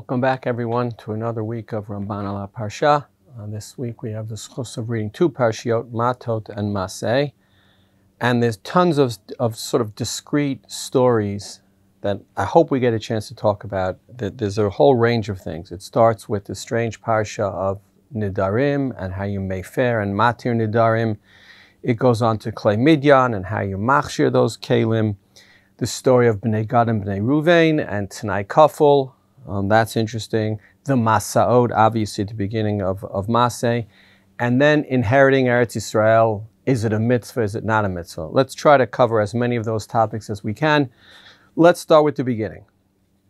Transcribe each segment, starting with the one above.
Welcome back, everyone, to another week of Ramban ala Parsha. This week we have the schus of reading two parshiot, Matot and Masei. And there's tons of sort of discrete stories that I hope we get a chance to talk about. There's a whole range of things. It starts with the strange parsha of Nedarim and how you may fare and matir Nedarim. It goes on to Klei Midyan and how you machshir those kelim. The story of Bnei Gad and Bnei Reuven and Tanai Kafel. That's interesting. The Matot, obviously at the beginning of Masei. And then inheriting Eretz Israel. Is it a mitzvah? Is it not a mitzvah? Let's try to cover as many of those topics as we can. Let's start with the beginning.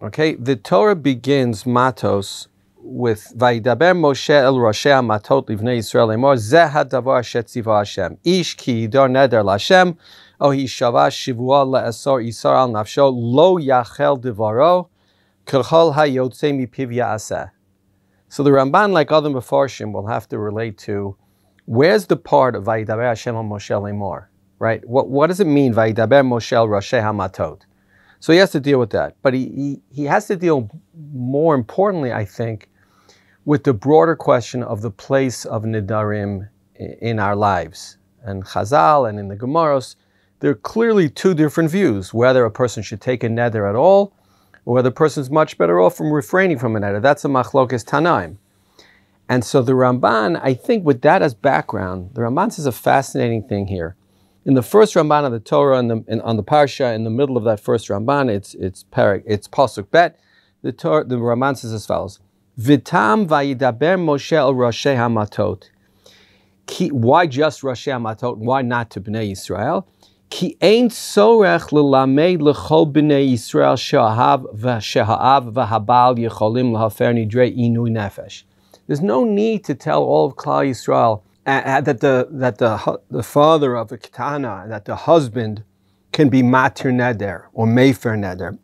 Okay, the Torah begins Matos with Vayidaber Moshe el Roshei Matot livnei Yisrael lemor zeh hadavar asher tziva Hashem ish ki yidor neder laHashem o hishava shivua le'asor isar al nafsho lo yachel devaro k'chol hayotze mipiv ya'aseh. So the Ramban, like other Mefarshim, will have to relate to where's the part of Vayidaber Hashem al Moshe lemor, right? What does it mean Vayidaber Moshe el Roshei Matot? So he has to deal with that, but he has to deal more importantly, I think, with the broader question of the place of Nedarim in our lives. And Chazal and in the Gemaros, there are clearly two different views, whether a person should take a neder at all, or whether a person is much better off from refraining from a neder. That's a machlokes Tanaim. And so the Ramban, I think with that as background, the Ramban says a fascinating thing here. In the first Ramban of the Torah, on the Parsha, in the middle of that first Ramban, it's Pasuk Bet, the Ramban says as follows, Vitam vayidaber Moshe el Roshei Hamatot. Why just Roshei Hamatot? Why not to Bnei Yisrael? Ki ein sorech lelamed lechol Bnei Yisrael she'ahav v'habal yecholim lahafer nidrei inui nefesh. There's no need to tell all of Klal Yisrael that the father of a ketana, that the husband can be matir neder or mefer neder.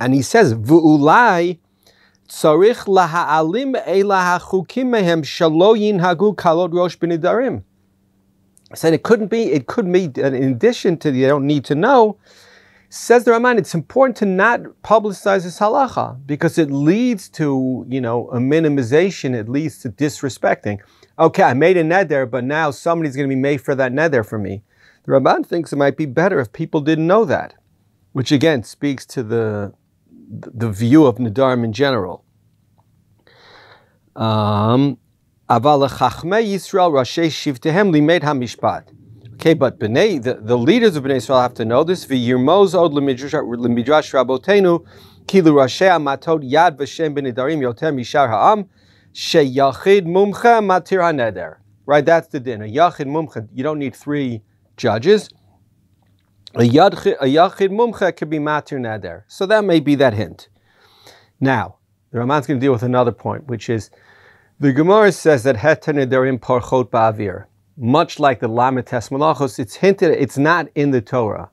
And he says, V'ulai tzarich laha'alim eila ha'chukim mehem shalo yinhagu kalod rosh b'nedarim. I said it couldn't be, in addition to you don't need to know, says the Ramban, it's important to not publicize this halacha because it leads to, a minimization, it leads to disrespecting. Okay, I made a neder, but now somebody's going to be made for that neder for me. The Ramban thinks it might be better if people didn't know that, which again speaks to the view of Nedarim in general. Aval lechachmei Yisrael Rashei shivtehem limed hamishpat. Okay, but the leaders of Bnei Israel have to know this. V'yirmoz od lemidrash rabotenu kilu Rashei Matot yad v'shem b'nedarim yoter mishar ha'am sheyachid mumcha matir haneder. Right, that's the din. A yachid mumcha, you don't need three judges. A yachid mumcha could be matir neder. So that may be that hint. Now, the Ramban's going to deal with another point, which is the Gemara says that heter nedarim parchot ba'avir. Much like the Lametes Malachos, it's hinted, it's not in the Torah.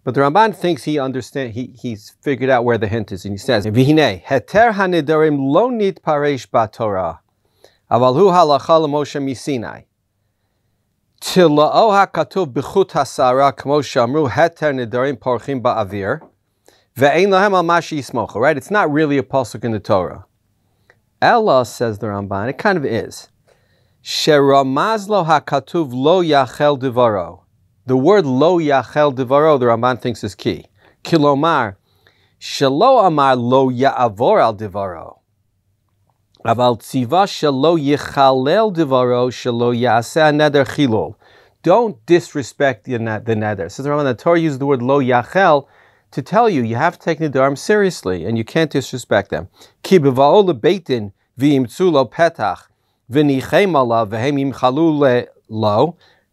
But the Ramban thinks he's figured out where the hint is, and he says, V'hinei, heter hanedarim lo nitparesh ba'Torah, aval hu halacha l'Moshe misinai. Tila'o ha'katuv b'chut hasara, k'mo shamru, heter nedarim parchim ba'avir, ve'ein lahem al mashi yismocha. Right? It's not really a pasuk in the Torah. Ella, says the Ramban, it kind of is. Sheramaz lo hakatuv lo yachel devaro. The word lo yachel devaro, the Ramban thinks is key. Kilomar, shelo amar lo ya'avor al devaro. Aval tziva shelo yichalel devaro shelo ya'aseh neder chilol. Don't disrespect the neder. Says the Ramban, the Torah uses the word lo yachel to tell you have to take Nedarim seriously and you can't disrespect them. Ki b'va'o lebeitin v'imtzu lo petach.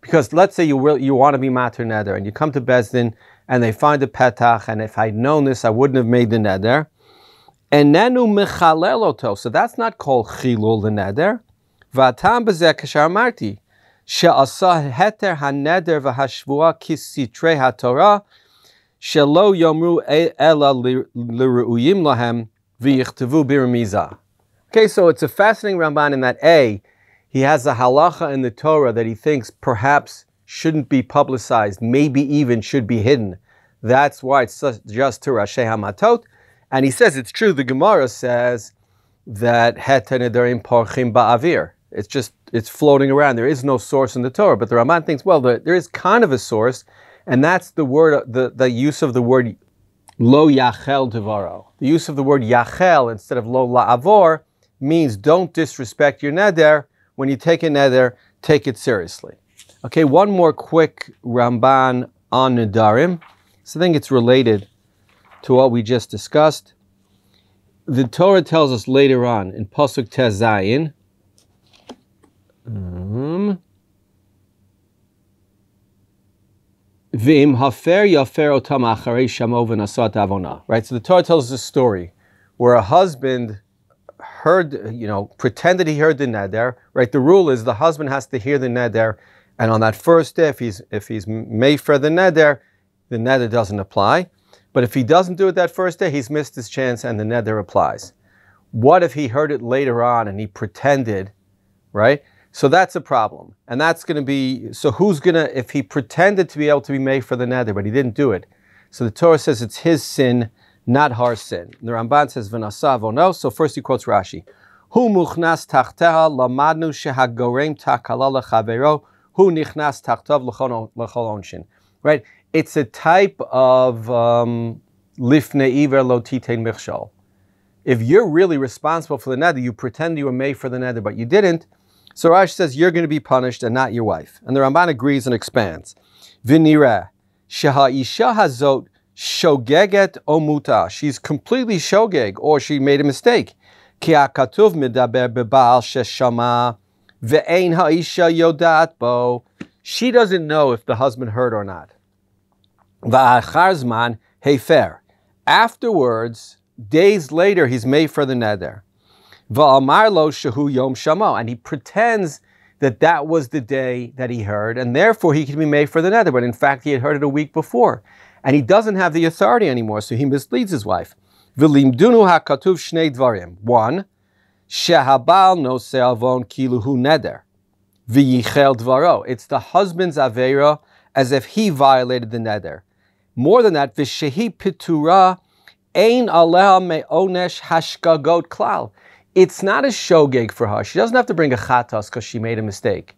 Because let's say you want to be matir neder and you come to Bezdin and they find a petach, and if I'd known this I wouldn't have made the neder. And nenu mechaleloto, so that's not called chilul the neder. V'atam b'zeh kasher amarti she'asa heter haneder v'hashvua kisitrei haTorah shelo yomru ela l'reuyim lahem v'yichtavu birmizah. Okay, so it's a fascinating Ramban in that A, he has a halacha in the Torah that he thinks perhaps shouldn't be publicized, maybe even should be hidden. That's why it's just to Roshei Hamatot. And he says it's true. The Gemara says that heter nedarim parchim ba'avir. It's floating around. There is no source in the Torah. But the Ramban thinks, well, there is kind of a source, and that's the word, the use of the word lo yachel devaro. The use of the word yachel instead of lo la'avor means don't disrespect your neder. When you take a neder, take it seriously. Okay, one more quick Ramban on Nedarim. So I think it's related to what we just discussed. The Torah tells us later on in Pasuk Tezayin, V'im hafer yafer otam acharei shamo v'nasat avona. Right, so the Torah tells us a story where a husband heard, pretended he heard the neder. Right, the rule is the husband has to hear the neder, and on that first day, if he's made for the neder doesn't apply. But if he doesn't do it that first day, he's missed his chance, and the neder applies. What if he heard it later on and he pretended, right? So that's a problem. And that's going to be, so who's going to, if he pretended to be able to be made for the neder, but he didn't do it. So the Torah says it's his sin, not her sin. And the Ramban says, V'nasa vono. So first he quotes Rashi. Hu muchnas tachteha lamadnu shehagorem takala lechavero hu nichnas tachtav l'chol onshin. Right? It's a type of lifnei iver lo titein michshol. If you're really responsible for the neder, you pretend you were made for the neder, but you didn't. So Rashi says you're going to be punished and not your wife. And the Ramban agrees and expands. V'nireh sheha isha hazot shogeget o muta. She's completely shogeg, or she made a mistake. Ki hakatuv medaber bebaal sheshama ve'ein ha'isha yodat bo. She doesn't know if the husband heard or not. Va'achar zman hefer. Afterwards, days later, he's made for the neder. Va'amar lo shehu yom shamo, and he pretends that was the day that he heard, and therefore he can be made for the neder. But in fact, he had heard it a week before, and he doesn't have the authority anymore, so he misleads his wife. V'limdunu hakatuv shnei dvarim. One, shehabal nosei avon kiluhu neder. V'yichel dvaro. It's the husband's aveira as if he violated the neder. More than that, v'shehi pitura ein aleha me'onesh hashgagot klal. It's not a shogeg for her. She doesn't have to bring a chatas because she made a mistake.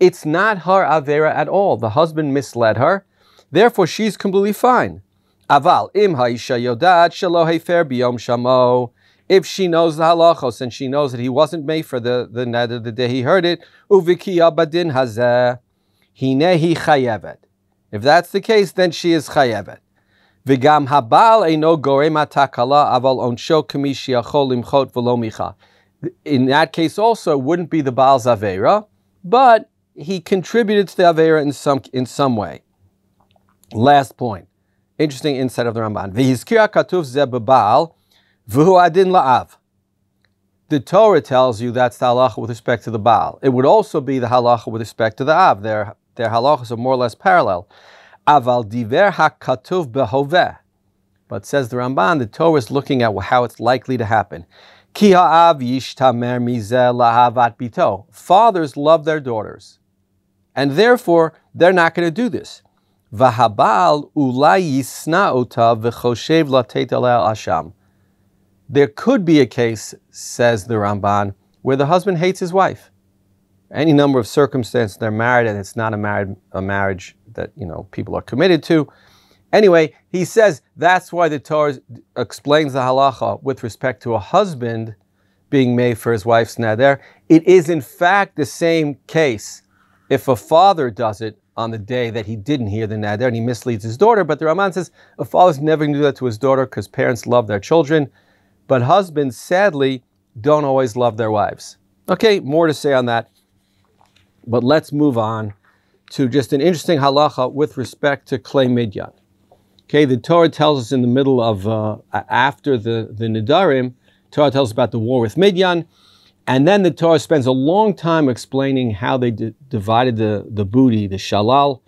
It's not her avera at all. The husband misled her. Therefore, she's completely fine. Aval im ha'isha yodat shelo hefer biyom shamo. If she knows the halachos and she knows that he wasn't made for the neder the day he heard it, uvikiya badin hazeh hinehi chayevet. If that's the case, then she is chayevet. V'gam habal eino gorem atakala aval onsho k'mi she'achol limchot v'lo micha. In that case also, it wouldn't be the Baal's avera, but he contributed to the avera in some way. Last point. Interesting insight of the Ramban. V'hizkira katuv ze b'Baal v'hu adin la'av. The Torah tells you that's the halacha with respect to the Baal. It would also be the halacha with respect to the Av. Their halachas are more or less parallel. Aval diver hakatuv behoveh. But says the Ramban, the Torah is looking at how it's likely to happen. Ki ha'av yishtamer mizeh lahavat bito. Fathers love their daughters, and therefore they're not going to do this. V'habal ulai yisna ota v'choshev latet aleh asham. There could be a case, says the Ramban, where the husband hates his wife. Any number of circumstances, they're married and it's not a marriage that people are committed to. Anyway, he says that's why the Torah explains the halacha with respect to a husband being made for his wife's neder. It is in fact the same case if a father does it on the day that he didn't hear the neder and he misleads his daughter. But the Ramban says a father's never going to do that to his daughter because parents love their children. But husbands, sadly, don't always love their wives. Okay, more to say on that. But let's move on to just an interesting halacha with respect to klei midyan. Okay, the Torah tells us in the middle of, after the Nedarim, Torah tells us about the war with Midyan, and then the Torah spends a long time explaining how they divided the booty, the shalal,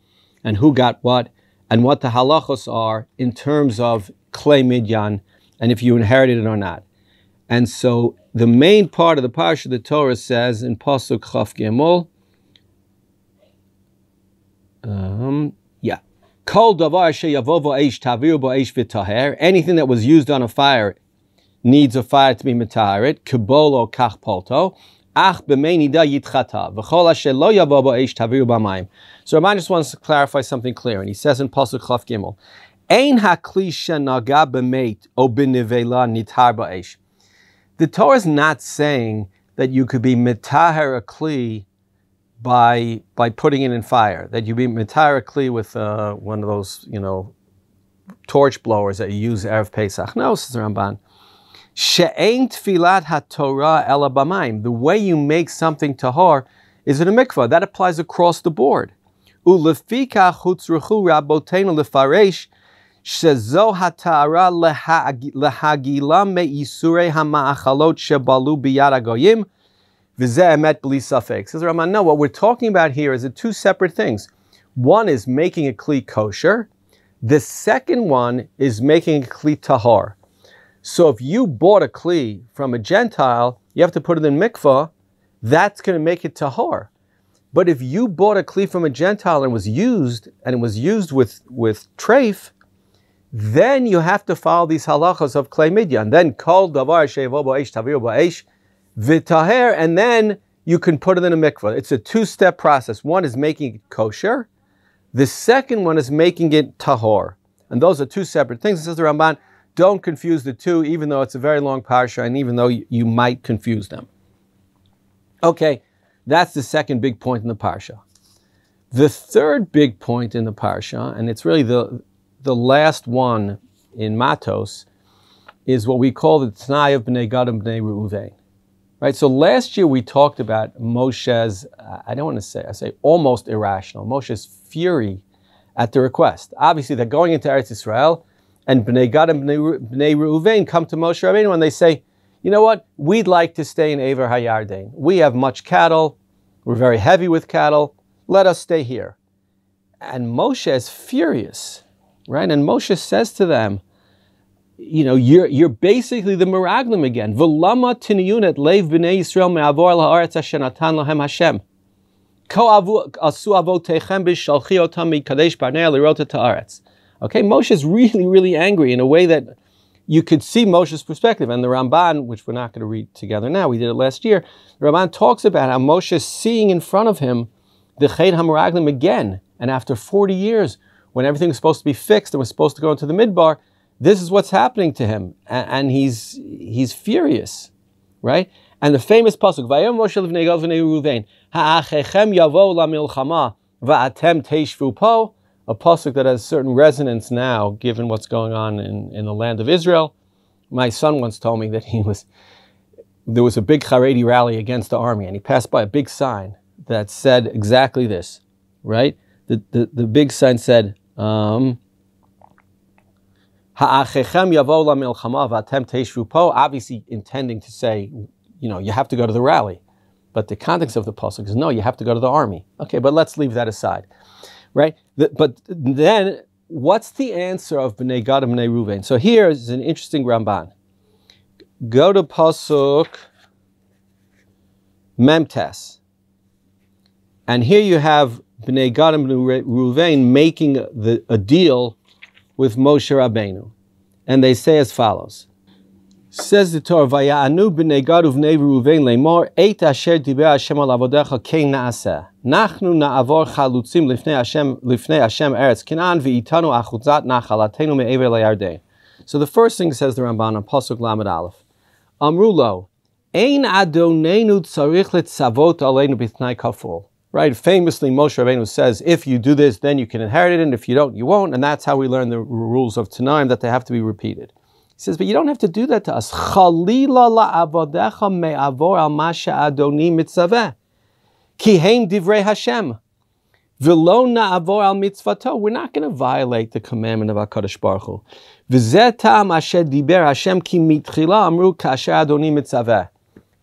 and who got what, and what the halachos are in terms of klei midyan, and if you inherited it or not. And so the main part of the parsha, the Torah says in Pasuk Chaf Gimel, Kol davar sheyavo bo'esh taviru bo'esh v'taher. Anything that was used on a fire, needs a fire to be metaharet, kibolo kach polto, ach b'mei nida yitchata, v'chol asher lo yavo bo eish taviru b'mayim. So Ramban just wants to clarify something clear, and he says in Pasuk Chaf Gimel, Ein hakli shenaga b'meit o b'nivela nitar ba'eish. The Torah is not saying that you could be metaher a kli by putting it in fire, that you be metaher a kli with one of those, torch blowers that you use Erev Pesach. No, says Ramban. She'ein tfilat haTorah ela b'mayim. The way you make something tahor is in a mikvah. That applies across the board. Ulefikach hutzruchu rabotenu lefaresh shezo hatara lehagila me'isurei hama'achalot shebalu biyad hagoyim v'zeh emet b'li safek. Says Ramban, no, what we're talking about here is two separate things. One is making a kli kosher. The second one is making a kli tahor. So if you bought a kli from a Gentile, you have to put it in mikvah. That's going to make it tahor. But if you bought a kli from a Gentile and it was used with treif, then you have to follow these halachas of klei midya. And then kol davar shevo ba'esh taviru ba'esh v'taher, and then you can put it in a mikvah. It's a two-step process. One is making it kosher. The second one is making it tahor. And those are two separate things. It says the Ramban, don't confuse the two, even though it's a very long parsha, and even though you might confuse them. Okay, that's the second big point in the parsha. The third big point in the parsha, and it's really the last one in Matos, is what we call the T'nai of Bnei Gad and Bnei Reuven. Right, so last year we talked about Moshe's, I say almost irrational, Moshe's fury at the request. Obviously they're going into Eretz Israel, and Bnei Gad and Bnei Reuven come to Moshe Rabbeinu and they say, you know what, we'd like to stay in Ever HaYarden. We have much cattle, we're very heavy with cattle, let us stay here. And Moshe is furious, right? And Moshe says to them, you're basically the Meraglim again. V'lama tiniyunet leiv b'nei Yisrael me'avor la'aretz asher natan lahem Hashem. Ko asu avotechem b'shalchi otam mikadesh barnei lirot et haaretz. Okay, Moshe is really, really angry in a way that you could see Moshe's perspective. And the Ramban, which we're not going to read together now, we did it last year, the Ramban talks about how Moshe is seeing in front of him the Ched HaMeraglim again. And after 40 years, when everything was supposed to be fixed and was supposed to go into the Midbar, this is what's happening to him. And he's furious, right? And the famous pasuk, Vayom Moshe l'vnei Gad v'nei Reuven, ha'achechem yavo la'milchama va'atem teishvu po, a pasuk that has certain resonance now, given what's going on in the land of Israel. My son once told me that there was a big Haredi rally against the army, and he passed by a big sign that said exactly this, right? The big sign said, Ha'achechem yavo la'milchama va'atem teishvu po, obviously intending to say, you have to go to the rally. But the context of the pasuk is, no, you have to go to the army. Okay, but let's leave that aside, right? But then, what's the answer of Bnei Gad and Bnei Reuven? So here is an interesting Ramban. Go to pasuk Memtes. And here you have Bnei Gad and Bnei Reuven making a deal with Moshe Rabbeinu. And they say as follows. Says the Torah, Vaya'anu b'nei Gad uvnei Reuven lemor, Eit asher diber Hashem al avodecha kein na'aseh. Nachnu na'avor chalutzim lifnei Hashem eretz Canaan v'itanu achuzat nachalatenu me'ever le'yarden. So the first thing says the Ramban on Pasuk Lamed Aleph. Amru lo, Ein adonenu tzarich letzavot aleinu b'tnai kaful. Right, famously Moshe Rabbeinu says, if you do this, then you can inherit it, and if you don't, you won't. And that's how we learn the rules of Tanaim, that they have to be repeated. He says, but you don't have to do that to us. Chalila la'avodecha me'avor al masha adoni mitzaveh. Ki heim divrei Hashem. V'lo na'avor al mitzvato. We're not going to violate the commandment of HaKadosh Baruch Hu. V'zeh ta'am asher diber Hashem ki mitchila amru ka'asher adoni mitzaveh.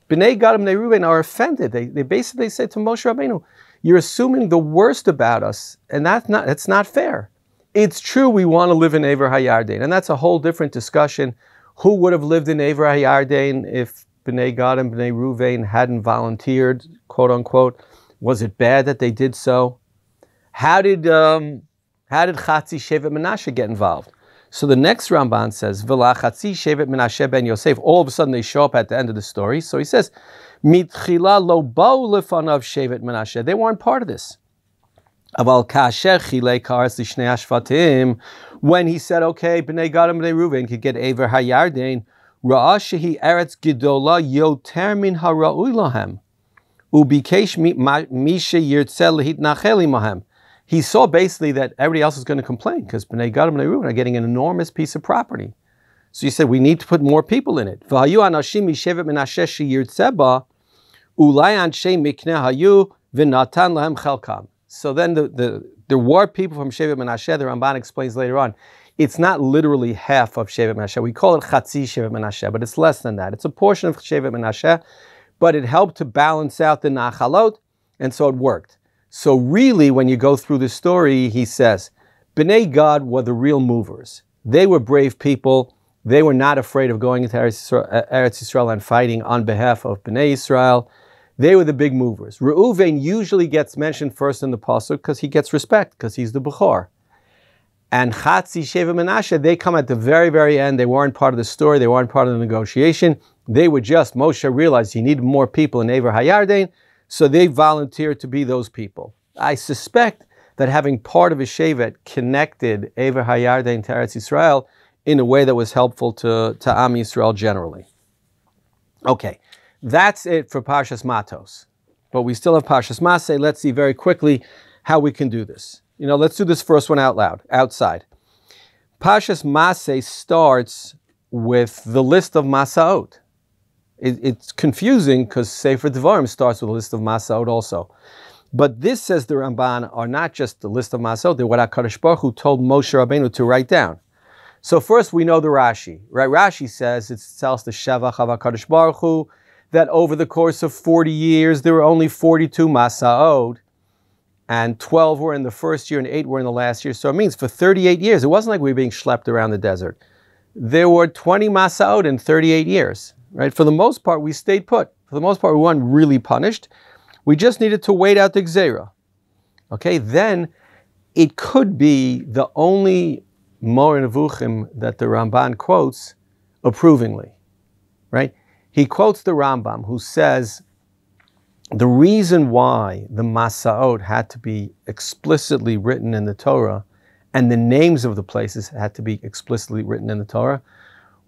Bnei Gad and Bnei Reuven are offended. They basically say to Moshe Rabbeinu, you're assuming the worst about us, and that's not fair. It's true we want to live in Ever HaYarden, and that's a whole different discussion. Who would have lived in Ever HaYarden if Bnei Gad and Bnei Reuven hadn't volunteered, quote unquote? Was it bad that they did so? How did Chatzi Shevet Menashe get involved? So the next Ramban says, V'lachatzi Shevet Menashe ben Yosef. All of a sudden they show up at the end of the story. So he says, Mitchila lo ba'u lefanav Shevet Menashe. They weren't part of this. Aval kasher chilei ka'aretz lishnei hashvatim. When he said, okay, Bnei Gad and Bnei Reuven could get Ever HaYarden, Ra'ah shehi eretz gedola yoter min hara'ui lahem. Ubikesh mi sheyirtze lehitnachel imahem. He saw basically that everybody else is going to complain because Bnei Gad and Bnei Reuven are getting an enormous piece of property. So he said, we need to put more people in it. V'hayu anashim mishevet menashe sheyirtze ba, ulai anshe mikneh hayu v'natan lahem chelkam. So then there were people from Shevet Menashe. The Ramban explains later on. It's not literally half of Shevet Menashe. We call it Chatzi Shevet Menashe, but it's less than that. It's a portion of Shevet Menashe, but it helped to balance out the Nachalot, and so it worked. So really, when you go through the story, he says, Bnei Gad were the real movers. They were brave people. They were not afraid of going into Eretz Israel and fighting on behalf of Bnei Israel. They were the big movers. Reuven usually gets mentioned first in the pasuk because he gets respect, because he's the Bechor. And Chatzi Shevet Menashe, they come at the very, very end. They weren't part of the story. They weren't part of the negotiation. They were just, Moshe realized he needed more people in Ever HaYarden, so they volunteered to be those people. I suspect that having part of a Shevet connected Ever HaYarden to Eretz Israel in a way that was helpful to Am Yisrael generally. Okay. That's it for Parshas Matos. But we still have Parshas Masei. Let's see very quickly how we can do this. Let's do this first one out loud, outside. Parshas Masei starts with the list of Masaot. It's confusing because Sefer Devarim starts with a list of Masaot also. But this, says the Ramban, are not just the list of Masaot. They're what HaKadosh Baruch Hu told Moshe Rabbeinu to write down. So first we know the Rashi. Right? Rashi says it tells the Shevach of HaKadosh Baruch Hu that over the course of 40 years, there were only 42 Masaot, and 12 were in the first year and 8 were in the last year. So it means for 38 years, it wasn't like we were being schlepped around the desert. There were 20 Masaot in 38 years, right? For the most part, we stayed put. For the most part, we weren't really punished. We just needed to wait out the Gzeira. Okay, then it could be the only Mor Nevuchim that the Ramban quotes approvingly, right? He quotes the Rambam, who says the reason why the Masaot had to be explicitly written in the Torah and the names of the places had to be explicitly written in the Torah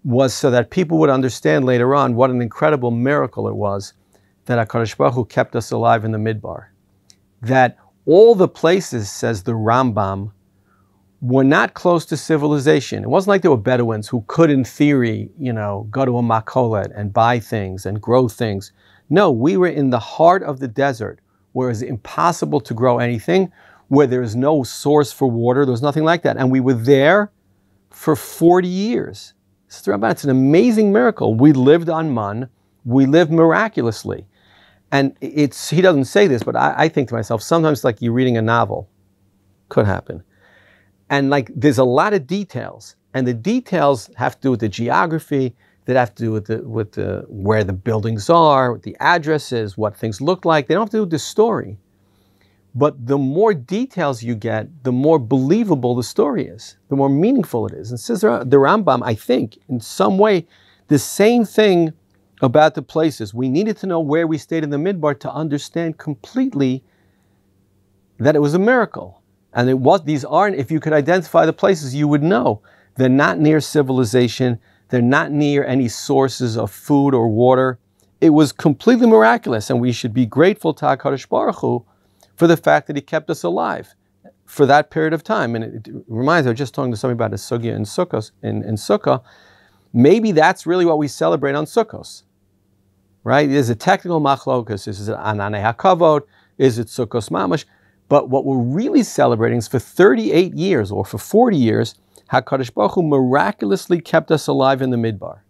was so that people would understand later on what an incredible miracle it was that HaKadosh Baruch Hu kept us alive in the Midbar. That all the places, says the Rambam, were not close to civilization. It wasn't like there were Bedouins who could, in theory, go to a makolet and buy things and grow things. No, we were in the heart of the desert, where it's impossible to grow anything, where there is no source for water. There was nothing like that. And we were there for 40 years. It's an amazing miracle. We lived on man. We lived miraculously. And he doesn't say this, but I think to myself, sometimes like you're reading a novel. Could happen. And there's a lot of details, and the details have to do with the geography, that have to do with the where the buildings are, what the addresses, what things look like. They don't have to do with the story. But the more details you get, the more believable the story is, the more meaningful it is. And says the Rambam, I think, in some way, the same thing about the places. We needed to know where we stayed in the Midbar to understand completely that it was a miracle. And these aren't, if you could identify the places, you would know. They're not near civilization. They're not near any sources of food or water. It was completely miraculous, and we should be grateful to HaKadosh Baruch Hu for the fact that he kept us alive for that period of time. And it reminds me, I was just talking to somebody about a sugya in Sukkah. Maybe that's really what we celebrate on Sukkos, right? There's a technical machlokas. Is it Ananei HaKavod? Is it Sukkos Mamash? But what we're really celebrating is for 38 years or for 40 years, HaKadosh Baruch Hu miraculously kept us alive in the Midbar.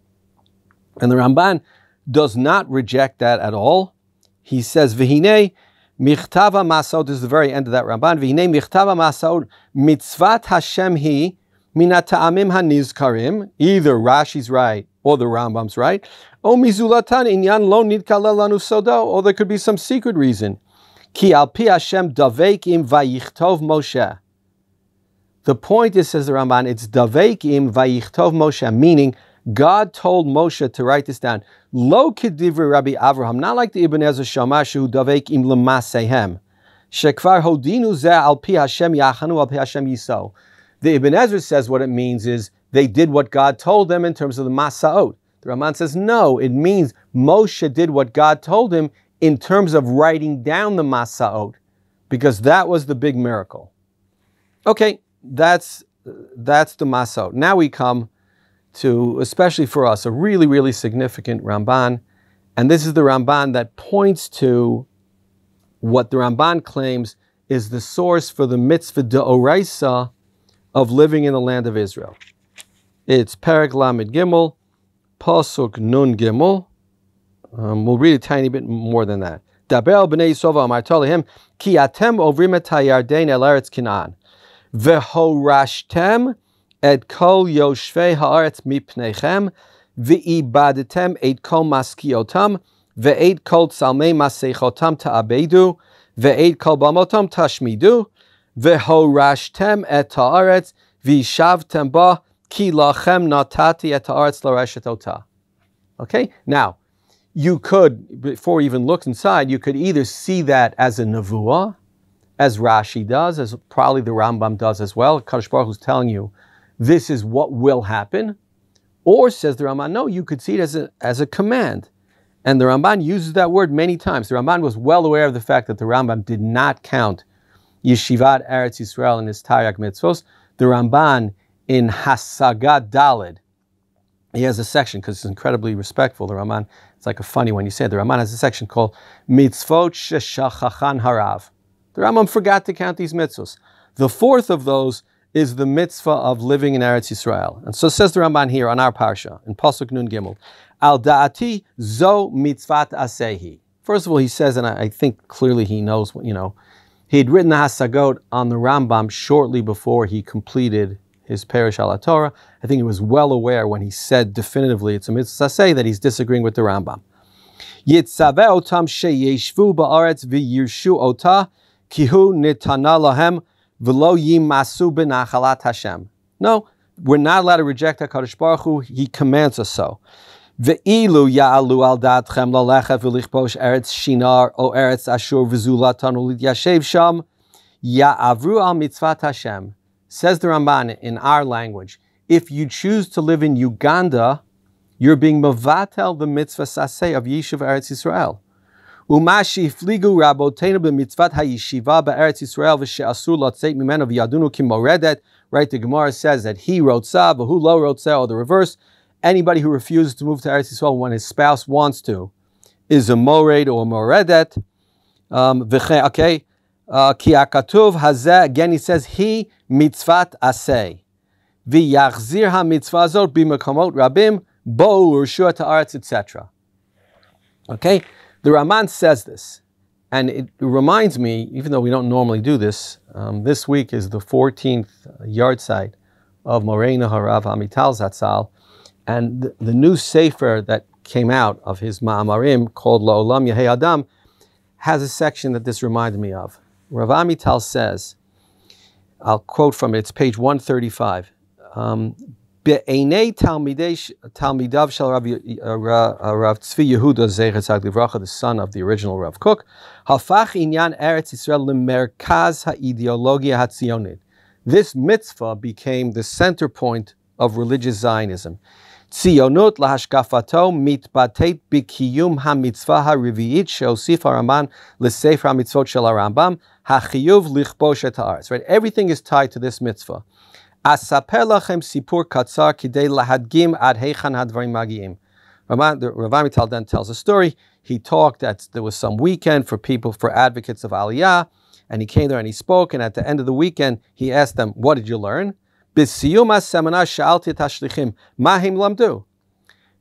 And the Ramban does not reject that at all. He says, V'hinei michtava masaot, this is the very end of that Ramban, V'hinei michtava masaot mitzvat Hashem hi min ha'ta'amim hanizkarim, either Rashi's right or the Rambam's right, o mizulatan inyan lo nidkala lanu sodo, or there could be some secret reason. Ki al pi Hashem davek im vayichtov Moshe. The point is, says the Ramban, it's Davekim Vayichtov Moshe, meaning God told Moshe to write this down. Lo kedivri Rabbi Avraham, not like the Ibn Ezra Shamashu Davekim L'Maseihem. Shekvar Hodinu Zeh Al Pi Hashem Yachanu Al Pi Hashem Yiso. The Ibn Ezra says what it means is they did what God told them in terms of the Masaot. The Ramban says no, it means Moshe did what God told him in terms of writing down the Masaot, because that was the big miracle. Okay, that's the Masaot. Now we come to, especially for us, a really, really significant Ramban. And this is the Ramban that points to what the Ramban claims is the source for the mitzvah d'oraisa of living in the land of Israel. It's Perek Lamed Gimel, Pasuk Nun Gimel. We'll read a tiny bit more than that. Daber al b'nei Yisrael v'amar lehem, ki atem ovrim et hayarden el eretz Canaan, v'horashtem et kol yoshvei haaretz mipneichem, v'ibadetem et kol maskiotam, ve'et kol tzalmei maseichotam ta'abedu, ve'et kol bamotam tashmidu, v'horashtem et haaretz v'shavtem ba, ki lachem natati et haaretz l'reshet otah. Okay, now, you could, before we even look inside, you could either see that as a nevuah, as Rashi does, as probably the Rambam does as well. Kadosh Baruch Hu is telling you, this is what will happen. Or, says the Ramban, no, you could see it as a command. And the Ramban uses that word many times. The Ramban was well aware of the fact that the Rambam did not count Yeshivat Eretz Israel in his Taryag Mitzvos. The Ramban in Hasagat Daled, he has a section, because it's incredibly respectful, the Ramban. It's like a funny one. You say the Ramban has a section called Mitzvot Sheshachachan Harav. The Rambam forgot to count these mitzvahs. The fourth of those is the mitzvah of living in Eretz Israel. And so says the Ramban here on our parsha, in Pasuk Nun Gimel, Al da'ati zo mitzvat asehi. First of all, he says, and I think clearly he knows, he had written the Hasagot on the Rambam shortly before he completed his Perish al Torah. I think he was well aware when he said definitively it's a mitzvah say that he's disagreeing with the Rambam. Yitzaveh otam sheyeshvu ba'aretz v'yirshu otah kihu nitana lahem v'lo yimasu b'nachalat Hashem. No, we're not allowed to reject HaKadosh Baruch Hu. He commands us so. Ve'ilu ya'alu al da'atchem lalechet v'lichposh eretz shinar o eretz ashur v'zulatan u'lidyashev sham ya'avru al mitzvat Hashem. Says the Ramban in our language, if you choose to live in Uganda, you're being mevatel the mitzvah saseh of Yishuv Eretz Israel. Umashi fligu raboteinu b'mitzvat hayeshiva b'Eretz Israel v'she'asur lotzeit mimenu v'yadunu kimoredet. Right, the Gemara says that he wrote sa, v'hu lo wrote sa, or the reverse. Anybody who refuses to move to Eretz Israel when his spouse wants to is a mored or a moredet. Okay. Ki akatuv hazeh, again he says, he mitzvat aseh. V'yachzir ha-mitzvah zot b'mekomot rabim, bo'u u'rshua ta'aretz, etc. Okay? The Ramban says this, and it reminds me, even though we don't normally do this, this week is the 14th yahrzeit of Moreinu Harav Amital Zatzal, and the new sefer that came out of his Ma'amarim, called La'olam Yehei Adam, has a section that this reminded me of. Rav Amital says, I'll quote from it, it's page 135. Be'enei Talmidav shel Rav Tzvi Yehuda Zecher Tzaddik Livracha, the son of the original Rav Kook, hafach inyan Eretz Yisrael lemerkaz haideologia hatzionit. This mitzvah became the center point of religious Zionism. Tzionut lahashkafato mitbatet b'kiyum hamitzvah harivi'it she'osif haraman l'sefer hamitzvot shel harambam hachiyuv lichbosh et haaretz. Right, everything is tied to this mitzvah. Asaper lachem sipur katzar kidei lahadgim ad heichan hadvarim magiim. Rav Amital then tells a story. He talked that there was some weekend for people, for advocates of Aliyah, and he came there and he spoke, and at the end of the weekend, he asked them, what did you learn? B'siyum ha-seminar sha'alti et hashlichim, ma him lamdu?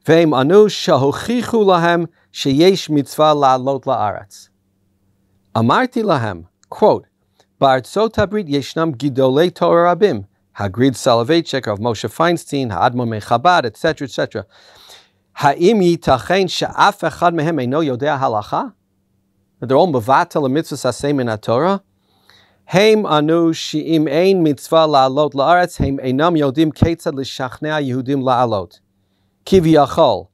Ve'im anu shahochichu lahem sheyesh mitzvah la'alot la'aretz. Amarti lahem, quote, Ba'artzot habrit yeshnam gidolei Torah rabim, Hagrid Soloveitchik of Moshe Feinstein, Ha'admon Mechabad, etc., etc. Ha'im yitachen she'af echad mehem eino yodea halacha? That they're all mevatel mitzvahs hasei min haTorah? Hem anu she'im ein mitzvah la'alot la'aretz, hem einam yodim ketzad l'shachnei Yehudim la'alot. Kiviyachol,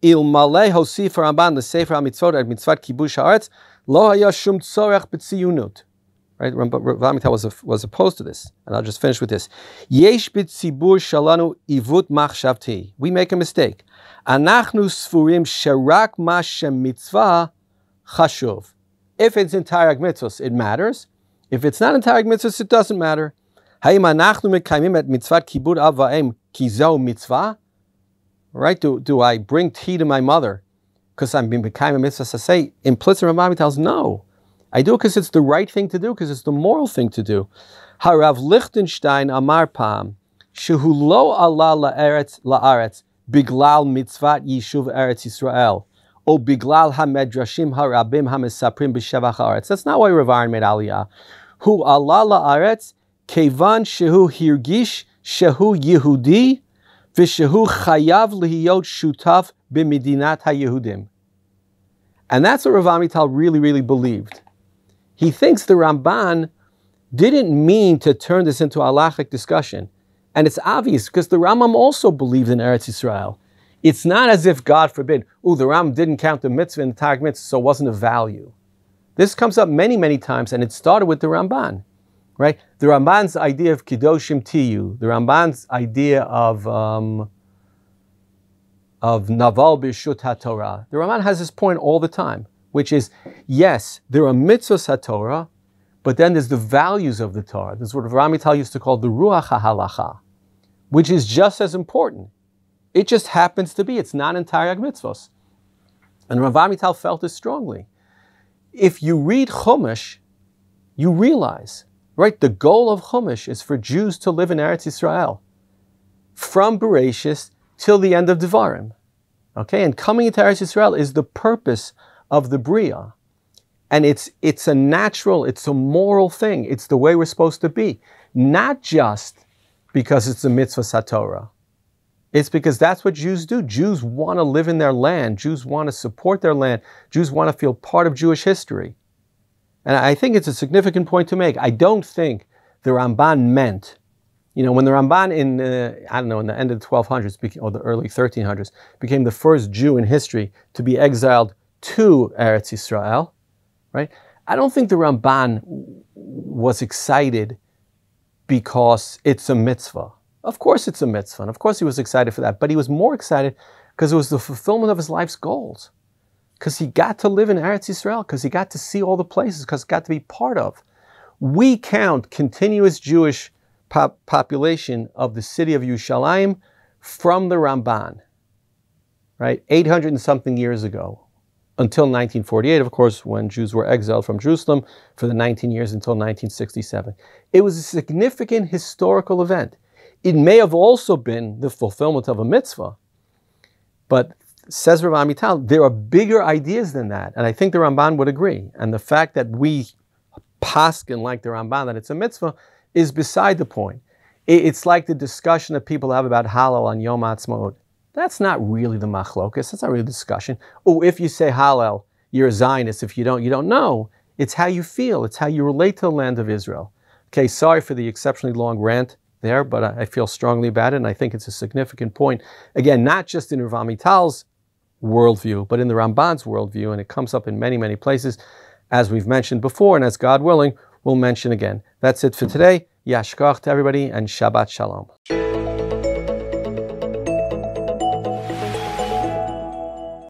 il malei hosif Ramban l'sefer ha'mitzvot et mitzvat kibush ha'aretz, lo haya shum tzorech b'tziyunut. Right, Ramban was opposed to this, and I'll just finish with this. Yesh b'tzibur shalanu ivut machshavti. We make a mistake. Anachnu sfurim sherak ma shemitzvah chashuv. If it's in Tarag mitzvos, it matters. If it's not in Tarag mitzvos, it doesn't matter. Hayim anachnu mekayimim et mitzvat kibud av va'em ki zeh mitzvah. Right? Do I bring tea to my mother because I'm being mekayim mitzvahs? I say implicit. Ramban tells no. I do it because it's the right thing to do, because it's the moral thing to do. Harav Lichtenstein amar pam shehu lo ala la'aretz biglal mitzvat Yishuv Eretz Israel o biglal hamedrashim harabim hamesaprim b'shevach haaretz. That's not why Reuven made aliyah. Hu ala la'aretz kevan shehu hirgish shehu Yehudi v'shehu chayav lihiyot shutaf b'medinat haYehudim. And that's what Reuven really, really believed. He thinks the Ramban didn't mean to turn this into a halachic discussion. And it's obvious because the Rambam also believed in Eretz Israel. It's not as if, God forbid, the Rambam didn't count the mitzvah in the Targum mitzvah, so it wasn't of value. This comes up many, many times, and it started with the Ramban, right? The Ramban's idea of Kedoshim Tiyu, the Ramban's idea of Naval B'Shut HaTorah. The Ramban has this point all the time, which is, yes, there are mitzvahs HaTorah, but then there's the values of the Torah. This is what Ramital used to call the Ruach HaHalacha, which is just as important. It just happens to be. It's not in Targum mitzvos. And Rav Amital felt this strongly. If you read Chumash, you realize, right, the goal of Chumash is for Jews to live in Eretz Israel from Bereshis till the end of Devarim. Okay, and coming into Eretz Israel is the purpose of the Bria. And it's a natural, it's a moral thing. It's the way we're supposed to be. Not just because it's a mitzvah satorah. It's because that's what Jews do. Jews want to live in their land. Jews want to support their land. Jews want to feel part of Jewish history. And I think it's a significant point to make. I don't think the Ramban meant, when the Ramban in the end of the 1200s or the early 1300s became the first Jew in history to be exiled to Eretz Israel, right? I don't think the Ramban was excited because it's a mitzvah. Of course it's a mitzvah, and of course he was excited for that, but he was more excited because it was the fulfillment of his life's goals. Because he got to live in Eretz Israel, because he got to see all the places, because he got to be part of. We count continuous Jewish population of the city of Yerushalayim from the Ramban, right? 800 and something years ago. Until 1948, of course, when Jews were exiled from Jerusalem for the 19 years until 1967. It was a significant historical event. It may have also been the fulfillment of a mitzvah, but says Rav Amital, there are bigger ideas than that, and I think the Ramban would agree. And the fact that we paskin like the Ramban that it's a mitzvah is beside the point. It's like the discussion that people have about halal on Yom Ha'atzmaut. That's not really the machlokas. That's not really the discussion. If you say Hallel, you're a Zionist. If you don't know. It's how you feel. It's how you relate to the land of Israel. Okay, sorry for the exceptionally long rant there, but I feel strongly about it, and I think it's a significant point. Again, not just in Rav Amital's worldview, but in the Ramban's worldview, and it comes up in many, many places, as we've mentioned before, and as God willing, we'll mention again. That's it for today. Yashkach to everybody, and Shabbat Shalom.